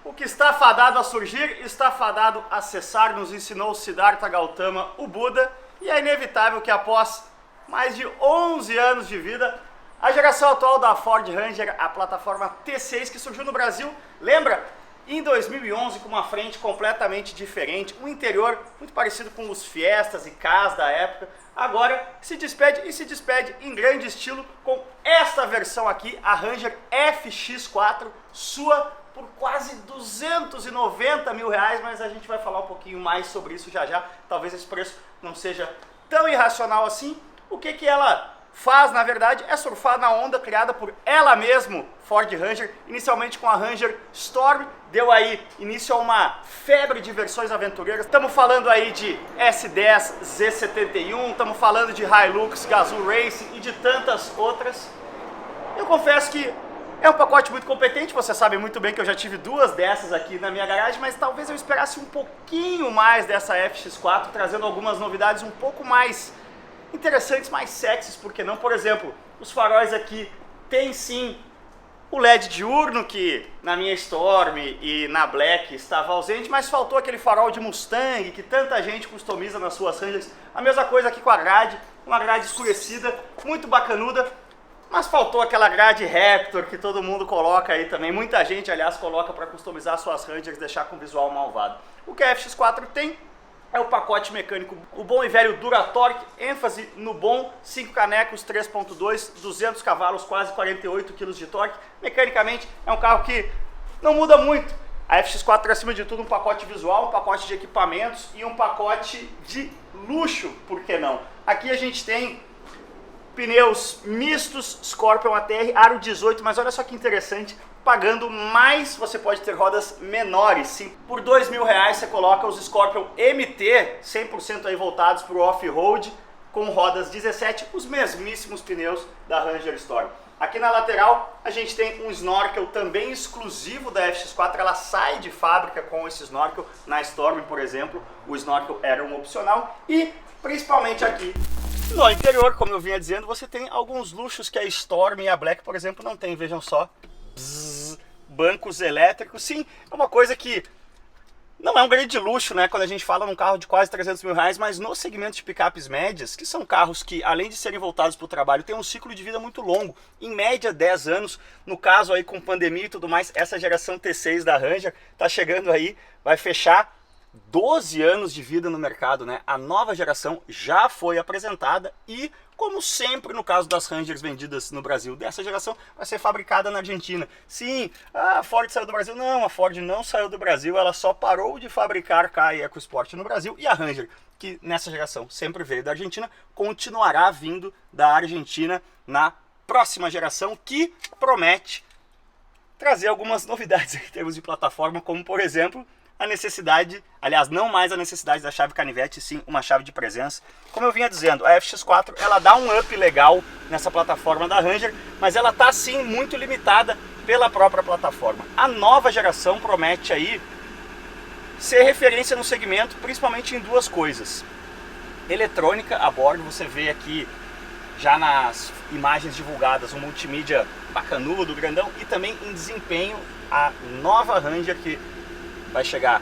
O que está fadado a surgir, está fadado a cessar, nos ensinou Siddhartha Gautama, o Buda, e é inevitável que após mais de 11 anos de vida, a geração atual da Ford Ranger, a plataforma T6 que surgiu no Brasil, lembra? Em 2011, com uma frente completamente diferente, um interior muito parecido com os Fiestas e Kas da época, agora se despede em grande estilo com esta versão aqui, a Ranger FX4, sua por quase 290 mil reais, mas a gente vai falar um pouquinho mais sobre isso já já, talvez esse preço não seja tão irracional assim. O que ela faz, na verdade, é surfar na onda criada por ela mesma, Ford Ranger, inicialmente com a Ranger Storm, deu aí início a uma febre de versões aventureiras. Estamos falando aí de S10, Z71, estamos falando de Hilux, Gazoo Racing e de tantas outras. Eu confesso que é um pacote muito competente, você sabe muito bem que eu já tive duas dessas aqui na minha garagem, mas talvez eu esperasse um pouquinho mais dessa FX4, trazendo algumas novidades um pouco mais interessantes, mais sexys, porque não? Por exemplo, os faróis aqui tem sim o LED diurno, que na minha Storm e na Black estava ausente, mas faltou aquele farol de Mustang que tanta gente customiza nas suas Rangers. A mesma coisa aqui com a grade, uma grade escurecida, muito bacanuda, mas faltou aquela grade Raptor que todo mundo coloca aí também, muita gente aliás coloca para customizar suas Rangers, deixar com visual malvado. O que a FX4 tem é o pacote mecânico, o bom e velho Duratorque, ênfase no bom, 5 canecos, 3.2, 200 cavalos, quase 48 kg de torque. Mecanicamente é um carro que não muda muito. A FX4 é acima de tudo um pacote visual, um pacote de equipamentos e um pacote de luxo, por que não? Aqui a gente tem pneus mistos, Scorpion ATR, aro 18, mas olha só que interessante, pagando mais você pode ter rodas menores, sim. Por R$2.000 você coloca os Scorpion MT, 100% aí voltados para o off-road, com rodas 17, os mesmíssimos pneus da Ranger Storm. Aqui na lateral a gente tem um snorkel também exclusivo da FX4, ela sai de fábrica com esse snorkel, na Storm por exemplo, o snorkel era um opcional, e principalmente aqui no interior, como eu vinha dizendo, você tem alguns luxos que a Storm e a Black, por exemplo, não tem, vejam só. Bancos elétricos, sim, é uma coisa que não é um grande luxo, né, quando a gente fala num carro de quase 300 mil reais, mas no segmento de picapes médias, que são carros que, além de serem voltados para o trabalho, tem um ciclo de vida muito longo, em média 10 anos, no caso aí com pandemia e tudo mais, essa geração T6 da Ranger tá chegando aí, vai fechar 12 anos de vida no mercado, né? A nova geração já foi apresentada e, como sempre no caso das Rangers vendidas no Brasil dessa geração, vai ser fabricada na Argentina. Sim, a Ford saiu do Brasil? Não, a Ford não saiu do Brasil, ela só parou de fabricar Ka e EcoSport no Brasil, e a Ranger, que nessa geração sempre veio da Argentina, continuará vindo da Argentina na próxima geração, que promete trazer algumas novidades em termos de plataforma, como por exemplo a necessidade, aliás, não mais a necessidade da chave canivete, sim uma chave de presença. Como eu vinha dizendo, a FX4 ela dá um up legal nessa plataforma da Ranger, mas ela está sim muito limitada pela própria plataforma. A nova geração promete aí ser referência no segmento, principalmente em duas coisas. Eletrônica a bordo, você vê aqui já nas imagens divulgadas um multimídia bacanudo, grandão, e também em desempenho a nova Ranger que vai chegar,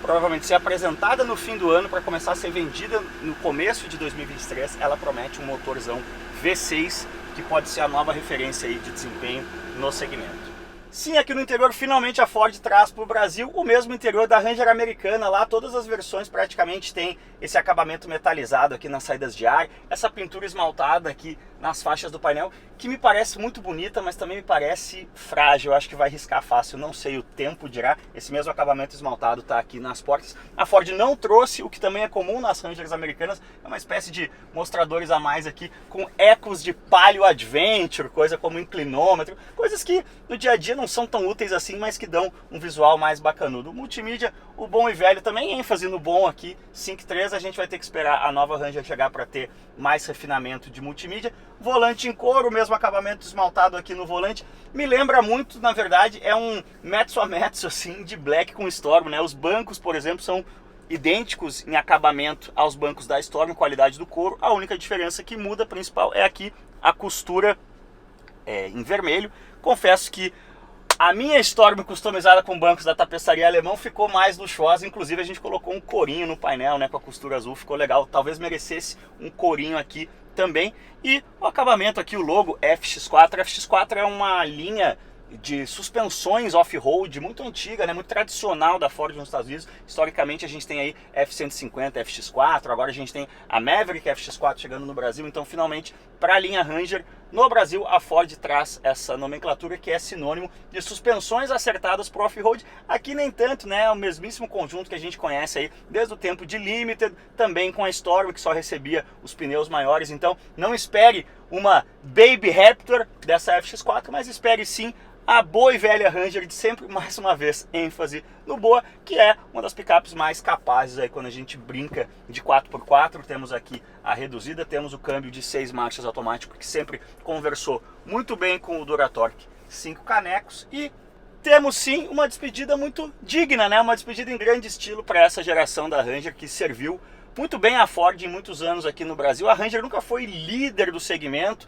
provavelmente ser apresentada no fim do ano para começar a ser vendida no começo de 2023. Ela promete um motorzão V6 que pode ser a nova referência aí de desempenho no segmento. Sim, aqui no interior finalmente a Ford traz para o Brasil o mesmo interior da Ranger americana. Lá todas as versões praticamente têm esse acabamento metalizado aqui nas saídas de ar, essa pintura esmaltada aqui nas faixas do painel, que me parece muito bonita, mas também me parece frágil, eu acho que vai riscar fácil, não sei, o tempo dirá. Esse mesmo acabamento esmaltado está aqui nas portas. A Ford não trouxe o que também é comum nas Rangers americanas, é uma espécie de mostradores a mais aqui, com ecos de Palio Adventure, coisa como inclinômetro, coisas que no dia a dia não são tão úteis assim, mas que dão um visual mais bacanudo. O multimídia, o bom e velho, também ênfase no bom aqui, Sync 3, a gente vai ter que esperar a nova Ranger chegar para ter mais refinamento de multimídia. Volante em couro, o mesmo acabamento esmaltado aqui no volante, me lembra muito, na verdade, é um mezzo a mezzo assim, de Black com Storm, né? Os bancos, por exemplo, são idênticos em acabamento aos bancos da Storm, qualidade do couro. A única diferença que muda, principal, é aqui a costura em vermelho. Confesso que A minha Storm customizada com bancos da tapeçaria alemão ficou mais luxuosa, inclusive a gente colocou um corinho no painel, né, com a costura azul, ficou legal, talvez merecesse um corinho aqui também. E o acabamento aqui, o logo FX4. A FX4 é uma linha de suspensões off-road muito antiga, né, muito tradicional da Ford nos Estados Unidos. Historicamente a gente tem aí F-150, FX4, agora a gente tem a Maverick FX4 chegando no Brasil, então finalmente para a linha Ranger no Brasil a Ford traz essa nomenclatura que é sinônimo de suspensões acertadas para off-road. Aqui nem tanto, né, é o mesmíssimo conjunto que a gente conhece aí desde o tempo de Limited, também com a Storm que só recebia os pneus maiores, então não espere uma Baby Raptor dessa FX4, mas espere sim a boa e velha Ranger de sempre, mais uma vez, ênfase no boa, que é uma das picapes mais capazes aí quando a gente brinca de 4x4. Temos aqui a reduzida, temos o câmbio de 6 marchas automático, que sempre conversou muito bem com o Duratorque 5 canecos, e temos sim uma despedida muito digna, né? Uma despedida em grande estilo para essa geração da Ranger, que serviu muito bem a Ford em muitos anos aqui no Brasil. A Ranger nunca foi líder do segmento,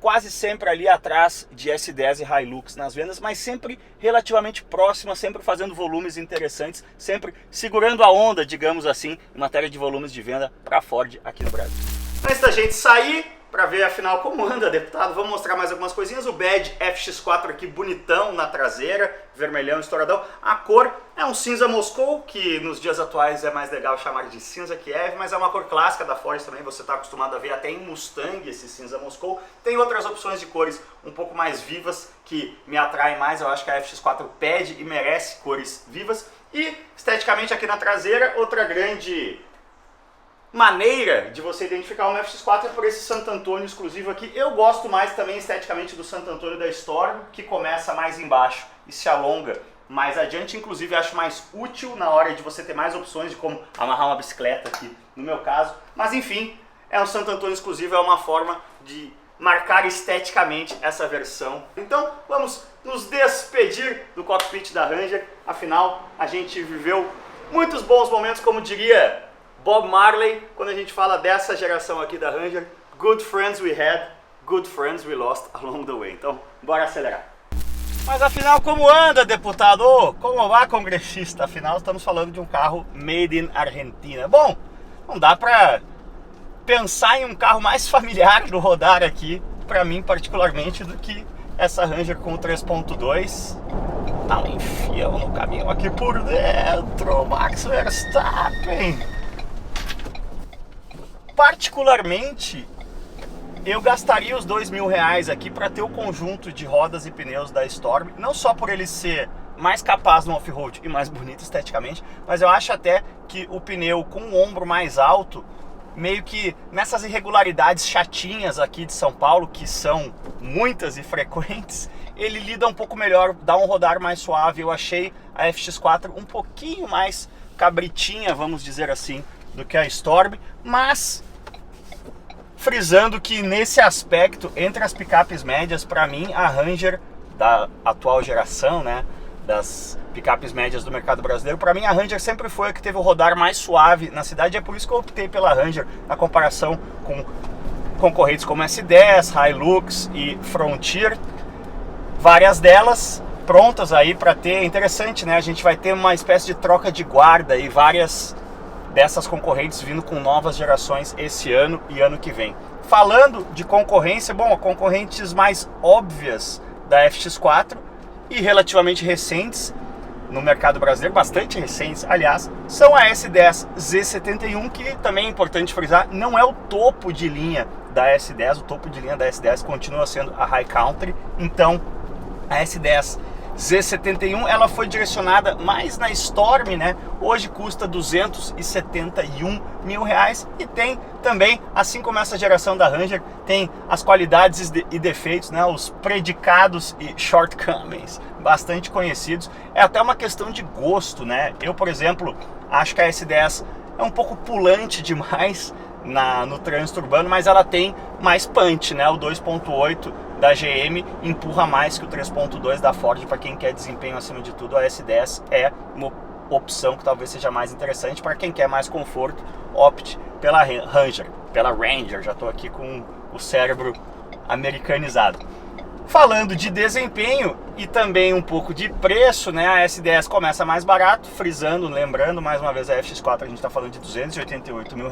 quase sempre ali atrás de S10 e Hilux nas vendas, mas sempre relativamente próxima, sempre fazendo volumes interessantes, sempre segurando a onda, digamos assim, em matéria de volumes de venda para a Ford aqui no Brasil. Antes da gente sair para ver afinal como anda, deputado, vamos mostrar mais algumas coisinhas. O badge FX4 aqui bonitão na traseira, vermelhão, estouradão. A cor é um cinza Moscou, que nos dias atuais é mais legal chamar de cinza Kiev, mas é uma cor clássica da Ford também, você está acostumado a ver até em Mustang esse cinza Moscou. Tem outras opções de cores um pouco mais vivas que me atraem mais, eu acho que a FX4 pede e merece cores vivas. E esteticamente aqui na traseira, outra grande maneira de você identificar uma FX4 é por esse Santo Antônio exclusivo aqui. Eu gosto mais também esteticamente do Santo Antônio da Storm, que começa mais embaixo e se alonga mais adiante. Inclusive acho mais útil na hora de você ter mais opções de como amarrar uma bicicleta aqui, no meu caso. Mas enfim, é um Santo Antônio exclusivo, é uma forma de marcar esteticamente essa versão. Então vamos nos despedir do cockpit da Ranger. Afinal, a gente viveu muitos bons momentos, como diria Bob Marley, quando a gente fala dessa geração aqui da Ranger. Good friends we had, good friends we lost along the way. Então, bora acelerar. Mas afinal, como anda, deputado? Como vai, congressista? Afinal, estamos falando de um carro made in Argentina. Bom, não dá pra pensar em um carro mais familiar do rodar aqui, pra mim particularmente, do que essa Ranger com 3.2. Tá um enfião no caminho aqui por dentro, Max Verstappen. Particularmente, eu gastaria os R$2.000 aqui para ter o conjunto de rodas e pneus da Storm, não só por ele ser mais capaz no off-road e mais bonito esteticamente, mas eu acho até que o pneu com o ombro mais alto, meio que nessas irregularidades chatinhas aqui de São Paulo, que são muitas e frequentes, ele lida um pouco melhor, dá um rodar mais suave. Eu achei a FX4 um pouquinho mais cabritinha, vamos dizer assim, do que a Storm, mas frisando que nesse aspecto, entre as picapes médias, para mim a Ranger da atual geração, né, das picapes médias do mercado brasileiro, para mim a Ranger sempre foi a que teve o rodar mais suave na cidade. É por isso que eu optei pela Ranger na comparação com concorrentes como S10, Hilux e Frontier, várias delas prontas aí para ter. Interessante, né, a gente vai ter uma espécie de troca de guarda e várias dessas concorrentes vindo com novas gerações esse ano e ano que vem. Falando de concorrência, bom, concorrentes mais óbvias da FX4 e relativamente recentes no mercado brasileiro, bastante recentes, aliás, são a S10 Z71, que também é importante frisar, não é o topo de linha da S10, o topo de linha da S10 continua sendo a High Country. Então a S10 Z71, ela foi direcionada mais na Storm, né? Hoje custa R$271 mil e tem também, assim como essa geração da Ranger, tem as qualidades e defeitos, né? Os predicados e shortcomings bastante conhecidos. É até uma questão de gosto, né? Eu, por exemplo, acho que a S10 é um pouco pulante demais no trânsito urbano, mas ela tem mais punch, né? O 2.8 da GM empurra mais que o 3.2 da Ford. Para quem quer desempenho acima de tudo, a S10 é uma opção que talvez seja mais interessante. Para quem quer mais conforto, opte pela Ranger, já estou aqui com o cérebro americanizado. Falando de desempenho e também um pouco de preço, né? A S10 começa mais barato, frisando, lembrando, mais uma vez a FX4 a gente está falando de R$288 mil,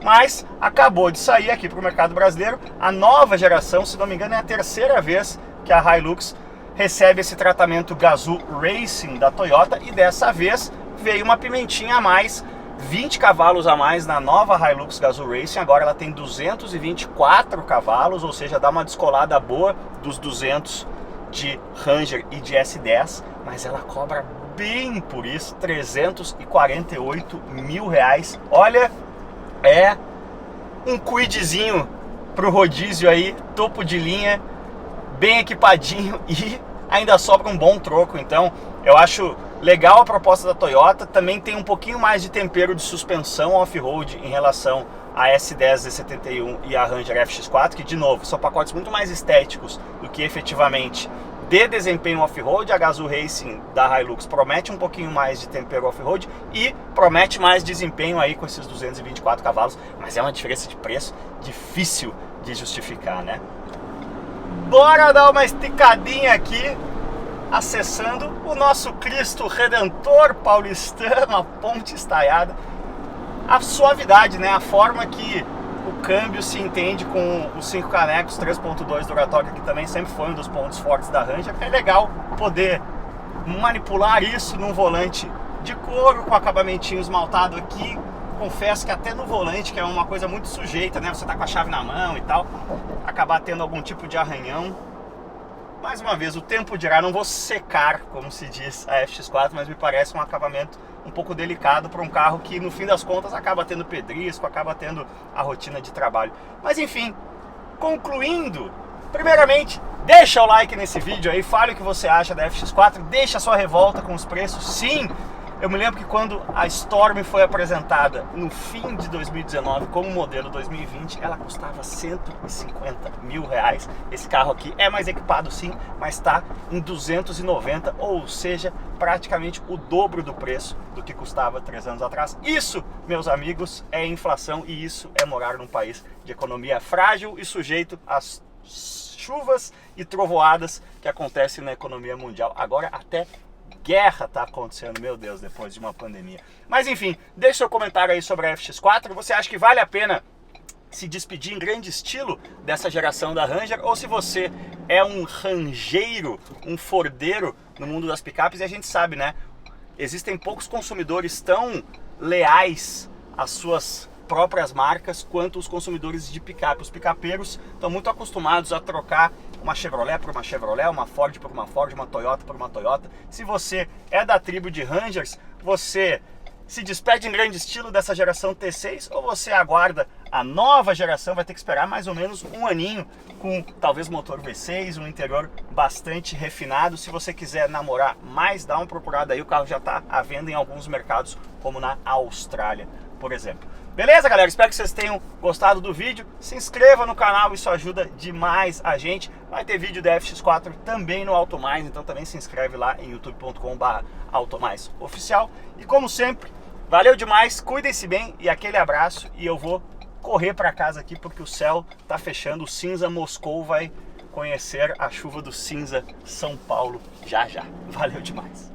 mas acabou de sair aqui para o mercado brasileiro a nova geração, se não me engano é a terceira vez que a Hilux recebe esse tratamento Gazoo Racing da Toyota e dessa vez veio uma pimentinha a mais, 20 cavalos a mais na nova Hilux Gazoo Racing. Agora ela tem 224 cavalos, ou seja, dá uma descolada boa dos 200 de Ranger e de S10, mas ela cobra bem por isso, R$348 mil. Olha, é um quidzinho pro rodízio aí, topo de linha, bem equipadinho e ainda sobra um bom troco. Então eu acho legal a proposta da Toyota. Também tem um pouquinho mais de tempero de suspensão off-road em relação a S10 Z71 e a Ranger FX4, que de novo são pacotes muito mais estéticos do que efetivamente de desempenho off-road. A Gazoo Racing da Hilux promete um pouquinho mais de tempero off-road e promete mais desempenho aí com esses 224 cavalos, mas é uma diferença de preço difícil de justificar, né? Bora dar uma esticadinha aqui, acessando o nosso Cristo Redentor paulistano, a ponte estaiada. A suavidade, né? A forma que o câmbio se entende com os 5 canecos 3.2 Duratória, que também sempre foi um dos pontos fortes da Ranger. É legal poder manipular isso num volante de couro, com acabamentinho esmaltado aqui. Confesso que até no volante, que é uma coisa muito sujeita, né? Você tá com a chave na mão e tal, acabar tendo algum tipo de arranhão. Mais uma vez, o tempo dirá, não vou secar, como se diz a FX4, mas me parece um acabamento um pouco delicado para um carro que, no fim das contas, acaba tendo pedrisco, acaba tendo a rotina de trabalho. Mas enfim, concluindo, primeiramente, deixa o like nesse vídeo aí, fale o que você acha da FX4, deixa a sua revolta com os preços. Sim, eu me lembro que quando a Storm foi apresentada no fim de 2019 como modelo 2020, ela custava R$150 mil. Esse carro aqui é mais equipado sim, mas está em 290, ou seja, praticamente o dobro do preço do que custava 3 anos atrás. Isso, meus amigos, é inflação e isso é morar num país de economia frágil e sujeito às chuvas e trovoadas que acontecem na economia mundial. Agora até guerra tá acontecendo, meu Deus, depois de uma pandemia. Mas enfim, deixe seu comentário aí sobre a FX4. Você acha que vale a pena se despedir em grande estilo dessa geração da Ranger? Ou se você é um rangeiro, um fordeiro no mundo das picapes? E a gente sabe, né? Existem poucos consumidores tão leais às suas próprias marcas quanto os consumidores de picape. Os picapeiros estão muito acostumados a trocar uma Chevrolet por uma Chevrolet, uma Ford por uma Ford, uma Toyota por uma Toyota. Se você é da tribo de Rangers, você se despede em grande estilo dessa geração T6 ou você aguarda a nova geração? Vai ter que esperar mais ou menos um aninho com talvez motor V6, um interior bastante refinado. Se você quiser namorar mais, dá uma procurada aí, o carro já está à venda em alguns mercados, como na Austrália, por exemplo. Beleza, galera? Espero que vocês tenham gostado do vídeo. Se inscreva no canal, isso ajuda demais a gente. Vai ter vídeo da FX4 também no Automais, então também se inscreve lá em youtube.com/automaisoficial. E como sempre, valeu demais, cuidem-se bem e aquele abraço. E eu vou correr para casa aqui porque o céu tá fechando, o cinza Moscou vai conhecer a chuva do cinza São Paulo já já. Valeu demais.